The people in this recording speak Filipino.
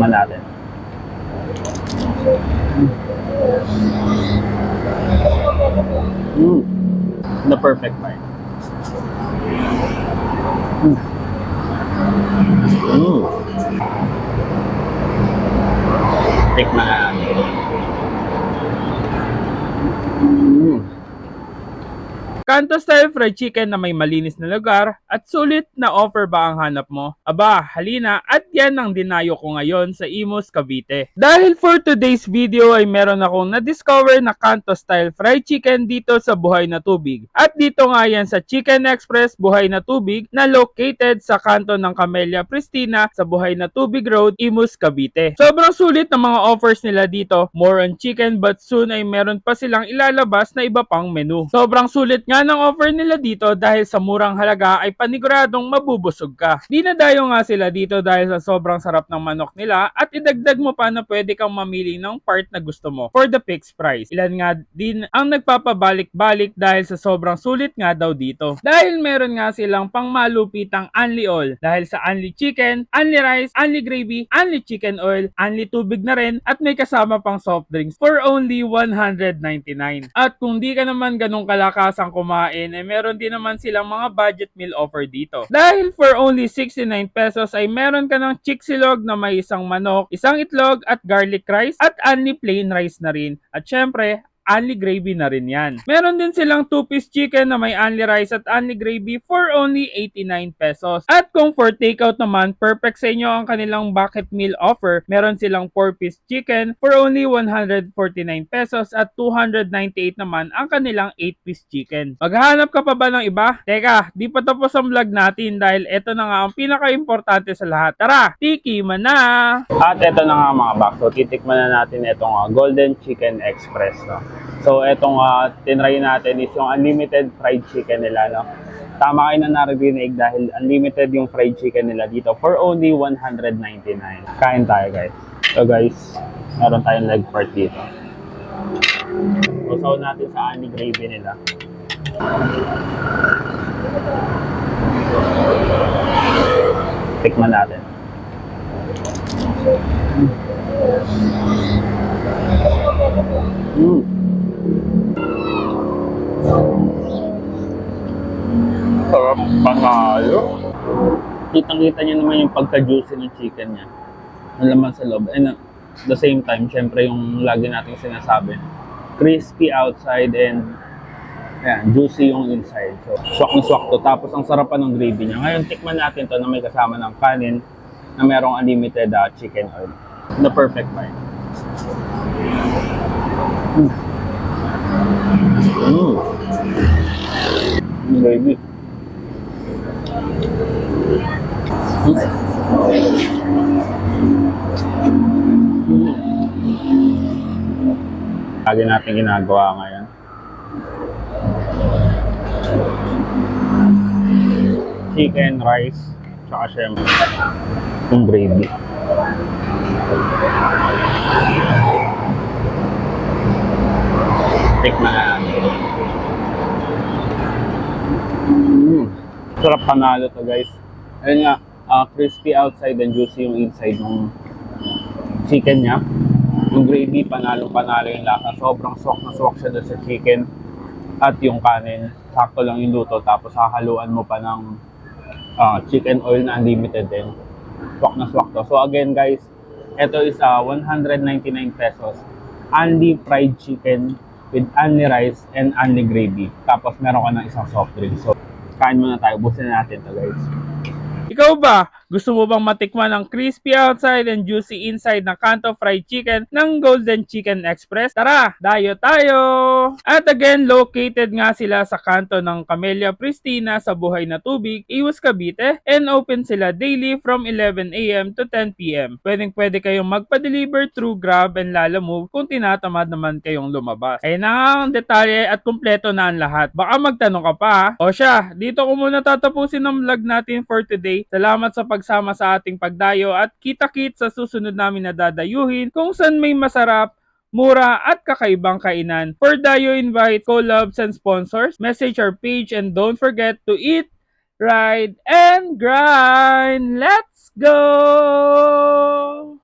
Tikman natin. The perfect bite. Tikman natin. Kanto Style Fried Chicken na may malinis na lugar at sulit na offer ba ang hanap mo? Aba, halina at yan ang dinayo ko ngayon sa Imus, Cavite. Dahil for today's video ay meron akong na-discover na Kanto Style Fried Chicken dito sa Buhay na Tubig. At dito nga yan sa Chicken Express Buhay na Tubig na located sa kanto ng Camellia Pristina sa Buhay na Tubig Road, Imus, Cavite. Sobrang sulit ng mga offers nila dito. More on chicken but soon ay meron pa silang ilalabas na iba pang menu. Sobrang sulit nga ng offer nila dito dahil sa murang halaga ay paniguradong mabubusog ka. Dinadayo nga sila dito dahil sa sobrang sarap ng manok nila at idagdag mo pa na pwede kang mamili ng part na gusto mo for the fixed price. Ilan nga din ang nagpapabalik-balik dahil sa sobrang sulit nga daw dito. Dahil meron nga silang pangmalupitang unli all dahil sa unli chicken, unli rice, unli gravy, unli chicken oil, unli tubig na rin at may kasama pang soft drinks for only 199. At kung di ka naman ganun kalakasang kumain, eh meron din naman silang mga budget meal offer dito. Dahil for only 69 pesos ay meron ka ng chiksilog na may isang manok, isang itlog at garlic rice at only plain rice na rin. At syempre, only gravy na rin yan. Meron din silang 2-piece chicken na may only rice at only gravy for only 89 pesos. At kung for takeout naman, perfect sa inyo ang kanilang bucket meal offer. Meron silang 4-piece chicken for only 149 pesos at 298 naman ang kanilang 8-piece chicken. Maghahanap ka pa ba ng iba? Teka, di pa tapos ang vlog natin dahil ito na nga ang pinaka-importante sa lahat. Tara, tikiman na! At ito na nga mga box. So titikman na natin itong Golden Chicken Express. No? So itong tinry natin is yung unlimited fried chicken nila. No? Tama kayo na narinig dahil unlimited yung fried chicken nila dito for only 199. Kain tayo guys. So guys, meron tayong leg part dito. Usaw natin sa honey gravy nila. Tikman natin. Sarap panalo. Kitang-kita niyo naman yung pagka-juicy ng chicken niya. Ang laman sa loob. And at the same time, syempre yung lagi nating sinasabi, crispy outside and ayan, juicy yung inside. So, swak na swak to. Tapos ang sarap pa ng gravy niya. Ngayon, tikman natin to na may kasama ng kanin na merong unlimited chicken oil. The perfect bite. Gravy. Lagi natin ginagawa ngayon. Chicken, rice, tsaka syempre yung gravy. Tikman na natin. Sarap panalo to guys. Ayun nga, crispy outside and juicy yung inside ng chicken niya. Yung gravy, panalo-panalo yung lasa. Sobrang swak na swak siya doon sa chicken. At yung kanin, sakto lang yung luto. Tapos hahaluan mo pa ng chicken oil na unlimited din. Swak na swak to. So again guys, ito is 199 pesos. Only fried chicken with only rice and only gravy. Tapos meron ka ng isang soft drink. So kain muna tayo. Busin na natin to guys. Ikaw ba? Gusto mo bang matikman ang crispy outside and juicy inside ng Kanto Fried Chicken ng Golden Chicken Express? Tara, dayo tayo! At again, located nga sila sa kanto ng Camellia Pristina sa Buhay na Tubig, Imus, Cavite, and open sila daily from 11 AM to 10 PM. Pwedeng-pwede kayong magpa-deliver through Grab and Lalamove kung tinatamad naman kayong lumabas. Ay na ang detalye at kumpleto na ang lahat. Baka magtanong ka pa ha? O siya, dito ko muna tatapusin ang vlog natin for today. Salamat sa pagsama sa ating pagdayo at kita-kit sa susunod namin na dadayuhin kung saan may masarap, mura at kakaibang kainan. For Dayo Invite, collabs and sponsors, message our page and don't forget to eat, ride, and grind. Let's go!